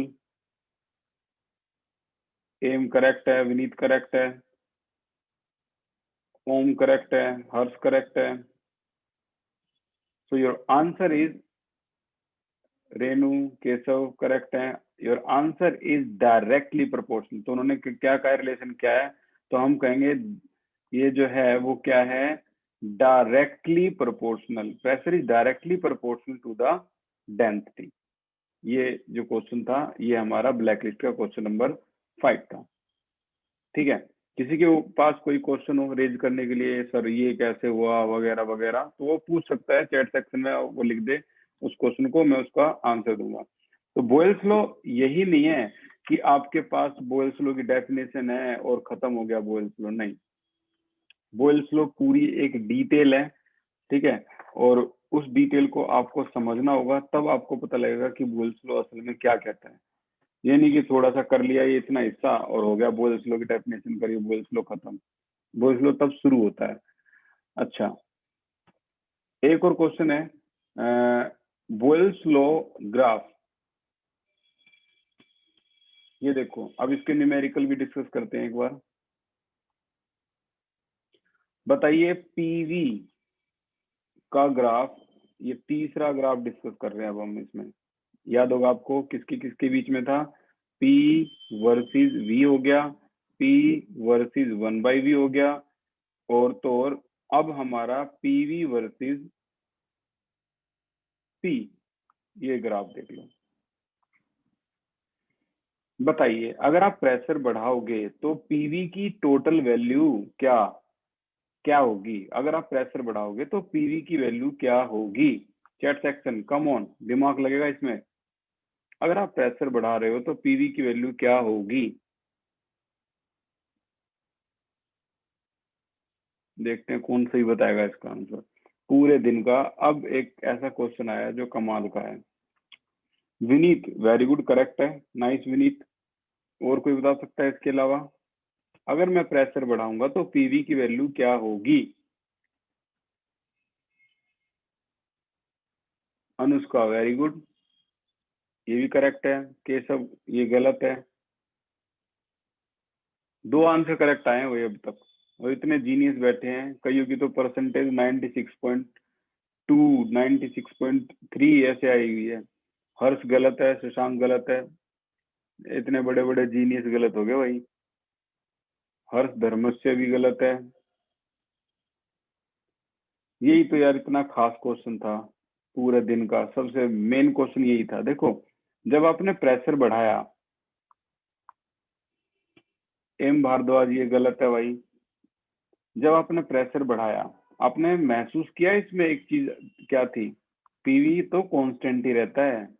M correct है, विनीत करेक्ट है, ओम करेक्ट है, हर्ष करेक्ट है। So your answer is, Renu Keshav correct है, your answer is directly proportional. तो उन्होंने क्या कहा, रिलेशन क्या है, तो हम कहेंगे ये जो है वो क्या है, directly proportional, pressure is directly proportional to the density. ये जो क्वेश्चन था ये हमारा ब्लैक लिस्ट का क्वेश्चन नंबर 5 था, ठीक है? किसी के पास कोई क्वेश्चन हो रेज करने के लिए, सर ये कैसे हुआ वगैरह वगैरह, तो वो पूछ सकता है चैट सेक्शन में, वो लिख दे उस क्वेश्चन को, मैं उसका आंसर दूंगा। तो बॉयल्स लॉ यही नहीं है कि आपके पास बॉयल्स लॉ की डेफिनेशन है और खत्म हो गया बॉयल्स लॉ, नहीं, बॉयल्स लॉ पूरी एक डिटेल है, ठीक है? और उस डिटेल को आपको समझना होगा, तब आपको पता लगेगा कि बॉयल्स लॉ असल में क्या कहता है। ये नहीं कि थोड़ा सा कर लिया ये इतना हिस्सा और हो गया, बॉयल्स लॉ की डेफिनेशन करिए, बॉयल्स लॉ खत्म, बॉयल्स लॉ तब शुरू होता है। अच्छा, एक और क्वेश्चन है, बॉयल्स लॉ ग्राफ, ये देखो, अब इसके न्यूमेरिकल भी डिस्कस करते हैं एक बार। बताइए पीवी का ग्राफ, ये तीसरा ग्राफ डिस्कस कर रहे हैं अब हम इसमें, याद होगा आपको किसके किसके बीच में था, P वर्सेस V हो गया, P वर्सेस 1/v हो गया, और तो और अब हमारा PV वर्सेस P, ये ग्राफ देख लो। बताइए, अगर आप प्रेशर बढ़ाओगे तो पीवी की टोटल वैल्यू क्या क्या होगी? अगर आप प्रेशर बढ़ाओगे तो पीवी की वैल्यू क्या होगी? चैट सेक्शन, कम ऑन, दिमाग लगेगा इसमें। अगर आप प्रेशर बढ़ा रहे हो तो पीवी की वैल्यू क्या होगी? देखते हैं कौन सही बताएगा इसका आंसर पूरे दिन का। अब एक ऐसा क्वेश्चन आया जो कमाल का है। विनीत, वेरी गुड, करेक्ट है, नाइस विनीत। और कोई बता सकता है इसके अलावा? अगर मैं प्रेशर बढ़ाऊंगा तो पीवी की वैल्यू क्या होगी? अनुष्का, वेरी गुड, ये भी करेक्ट है। केशव, ये गलत है। दो आंसर करेक्ट आए हैं वही अब तक, और इतने जीनियस बैठे हैं, कईयों की तो परसेंटेज 96.2, 96.3 ऐसे आई हुई है। हर्ष गलत है, शशांक गलत है, इतने बड़े बड़े जीनियस गलत हो गए भाई। हर्ष धर्मस्य भी गलत है। यही तो यार इतना खास क्वेश्चन था पूरे दिन का, सबसे मेन क्वेश्चन यही था। देखो, जब आपने प्रेशर बढ़ाया, एम भारद्वाज ये गलत है भाई। जब आपने प्रेशर बढ़ाया, आपने महसूस किया इसमें एक चीज क्या थी? पीवी तो कांस्टेंट ही रहता है।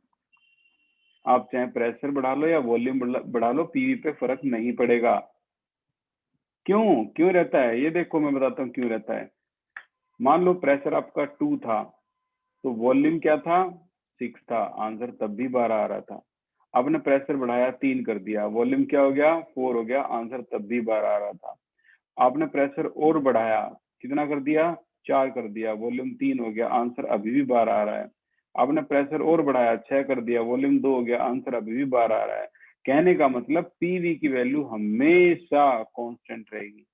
आप चाहे प्रेशर बढ़ा लो या वॉल्यूम बढ़ा लो, पीवी पे फर्क नहीं पड़ेगा। क्यों क्यों रहता है? ये देखो, मैं बताता हूँ क्यों रहता है। मान लो प्रेशर आपका 2 था, तो वॉल्यूम क्या था? 6 था, आंसर तब भी 12 आ रहा था। आपने प्रेशर बढ़ाया, 3 कर दिया, वॉल्यूम क्या हो गया? 4 हो गया, आंसर तब भी 12 आ रहा था। आपने प्रेशर और बढ़ाया, कितना कर दिया? 4 कर दिया, वॉल्यूम 3 हो गया, आंसर अभी भी 12 आ रहा है। आपने प्रेशर और बढ़ाया, 6 कर दिया, वॉल्यूम 2 हो गया, आंसर अभी भी 12 आ रहा है। कहने का मतलब पीवी की वैल्यू हमेशा कांस्टेंट रहेगी।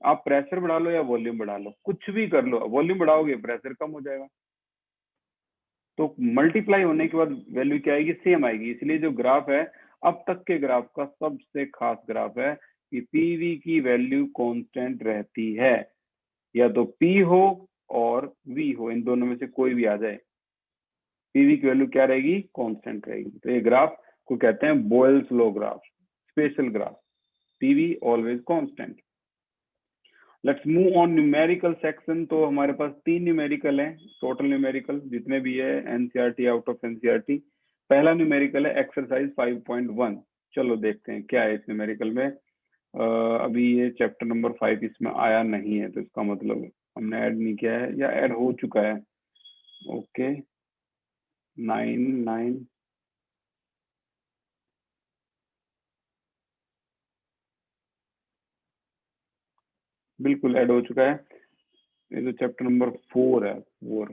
आप प्रेशर बढ़ा लो या वॉल्यूम बढ़ा लो, कुछ भी कर लो, वॉल्यूम बढ़ाओगे प्रेशर कम हो जाएगा, तो मल्टीप्लाई होने के बाद वैल्यू क्या आएगी? सेम आएगी। इसलिए जो ग्राफ है, अब तक के ग्राफ का सबसे खास ग्राफ है कि पीवी की वैल्यू कांस्टेंट रहती है। या तो पी हो और वी हो, इन दोनों में से कोई भी आ जाए, पीवी की वैल्यू क्या रहेगी? कांस्टेंट रहेगी। तो ये ग्राफ को कहते हैं Boyle's law graph, special graph, PV always constant. Let's move on numerical section. तो हमारे पास 3 न्यूमेरिकल हैं, टोटल न्यूमेरिकल जितने भी है एनसीईआरटी, आउट ऑफ एनसीईआरटी। पहला न्यूमेरिकल है एक्सरसाइज 5.1। चलो देखते हैं क्या है इस न्यूमेरिकल में। अभी ये चैप्टर नंबर 5 इसमें आया नहीं है, तो इसका मतलब हमने ऐड नहीं किया है या ऐड हो चुका है। ओके, 9 बिल्कुल ऐड हो चुका है। ये तो चैप्टर नंबर 4 है, 4,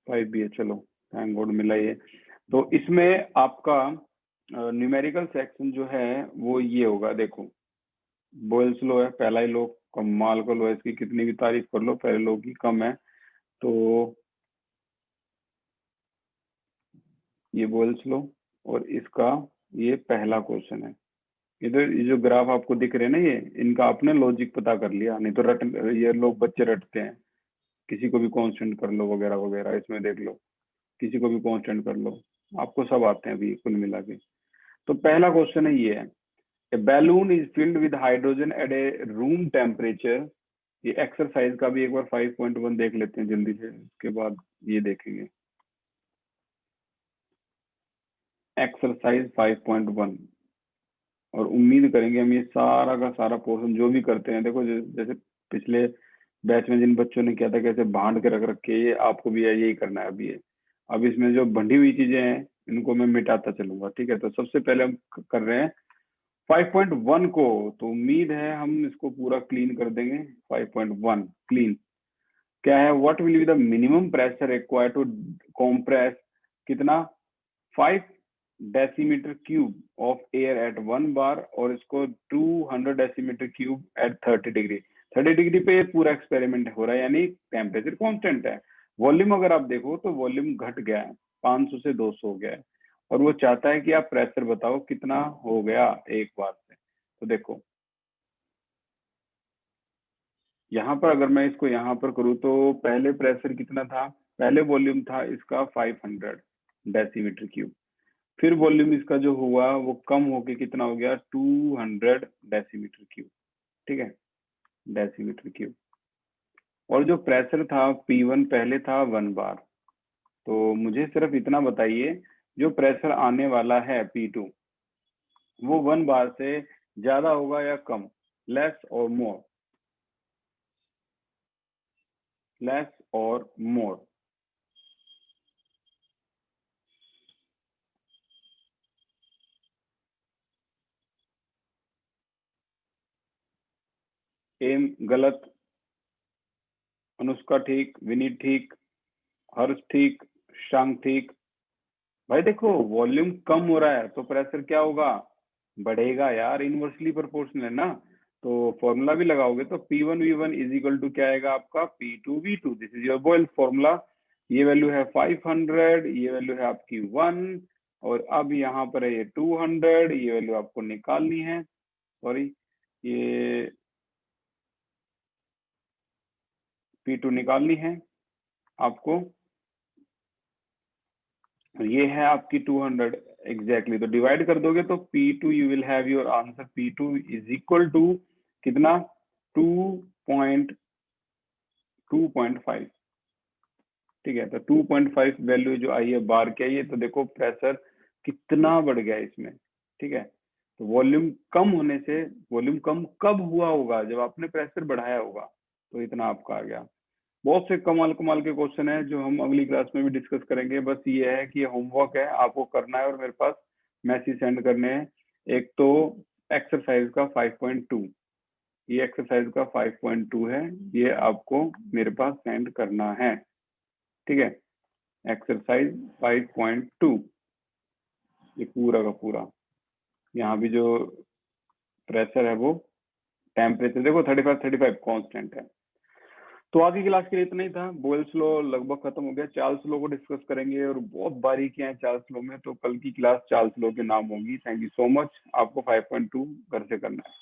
5 भी है। चलो, थैंक गॉड मिला ये। तो इसमें आपका न्यूमेरिकल सेक्शन जो है वो ये होगा। देखो, बोयल्स लो है, पहला ही लो कमाल का लो है, इसकी कितनी भी तारीफ कर लो, पहले लो की कम है। तो ये बोयल्स लो, और इसका ये पहला क्वेश्चन है। इधर ये जो ग्राफ आपको दिख रहे हैं ना, ये इनका आपने लॉजिक पता कर लिया, नहीं तो रट, ये लोग बच्चे रटते हैं। किसी को भी कांस्टेंट कर लो वगैरह वगैरह, इसमें देख लो, किसी को भी कांस्टेंट कर लो, आपको सब आते हैं अभी कुल मिला के। तो पहला क्वेश्चन है ये है, a balloon is filled with hydrogen at a room temperature. ये एक्सरसाइज का भी एक बार 5.1 देख लेते हैं जल्दी से, उसके बाद ये देखेंगे एक्सरसाइज 5.1। और उम्मीद करेंगे हम ये सारा का सारा पोर्शन जो भी करते हैं, देखो जैसे पिछले बैच में जिन बच्चों ने किया था कैसे बांट के रख रखे, ये आपको भी यही करना है अभी। ये अब इसमें जो बंधी हुई चीजें हैं इनको मैं मिटाता चलूंगा, ठीक है? तो सबसे पहले हम कर रहे हैं 5.1 को, तो उम्मीद है हम इसको पूरा क्लीन कर देंगे। 5.1 क्लीन क्या है? What will be the minimum pressure required to compress कितना? 5 decimetre cube of air at 1 bar, और इसको 200 decimetre cube at 30 degree. 30 degree पे ये पूरा एक्सपेरिमेंट हो रहा है, यानी टेम्परेचर कांस्टेंट है। वॉल्यूम अगर आप देखो तो वॉल्यूम घट गया है, 500 से 200 हो गया है, और वो चाहता है कि आप प्रेशर बताओ कितना हो गया एक बार से। तो देखो, यहाँ पर अगर मैं इसको यहाँ पर करूँ तो पहले प्रेशर कितना था? पहले वॉल्यूम था इसका 500 डेसीमीटर क्यूब, फिर वॉल्यूम इसका जो हुआ वो कम होके कितना हो गया 200 डेसीमीटर क्यूब, ठीक है, डेसीमीटर क्यूब। और जो प्रेशर था P1 पहले था 1 बार, तो मुझे सिर्फ इतना बताइए जो प्रेशर आने वाला है P2 वो 1 बार से ज्यादा होगा या कम, लेस और मोर, लेस और मोर। एम गलत, अनुष्का ठीक, विनीत ठीक, हर्ष ठीक, शांग ठीक। भाई देखो वॉल्यूम कम हो रहा है तो प्रेशर क्या होगा, बढ़ेगा यार, इनवर्सली प्रोपोर्शनल है ना। तो फॉर्मूला भी लगाओगे तो P1V1 इज इक्वल टू क्या आएगा आपका P2V2। This is your Boyle formula. ये वैल्यू है 500, ये वैल्यू है आपकी 1, और अब यहाँ पर है ये 200, ये वैल्यू आपको निकालनी है, सॉरी ये P2 निकालनी है आपको, ये है आपकी 200 एग्जैक्टली। तो डिवाइड कर दोगे तो P2 you will have your answer P2 is equal to कितना 2.5, ठीक है। तो 2.5 वैल्यू जो आई है बार की आई है, तो देखो प्रेशर कितना बढ़ गया इसमें, ठीक है। तो वॉल्यूम कम होने से, वॉल्यूम कम कब हुआ होगा, जब आपने प्रेशर बढ़ाया होगा, तो इतना आपका आ गया। बहुत से कमाल कमाल के क्वेश्चन है जो हम अगली क्लास में भी डिस्कस करेंगे। बस ये है कि ये होमवर्क है, आपको करना है और मेरे पास मैसेज सेंड करने हैं। एक तो एक्सरसाइज का 5.2, ये एक्सरसाइज का 5.2 है, ये आपको मेरे पास सेंड करना है, ठीक है। एक्सरसाइज 5.2 ये पूरा का पूरा, यहाँ भी जो प्रेशर है वो, टेम्परेचर देखो 35 कांस्टेंट है। तो आज की क्लास के लिए इतना ही था। बोयल्स लॉ लगभग खत्म हो गया, चार्ल्स लॉ को डिस्कस करेंगे और बहुत बारीकियां हैं चार्ल्स लॉ में, तो कल की क्लास चार्ल्स लॉ के नाम होगी। Thank you so much. आपको 5.2 घर से करना है।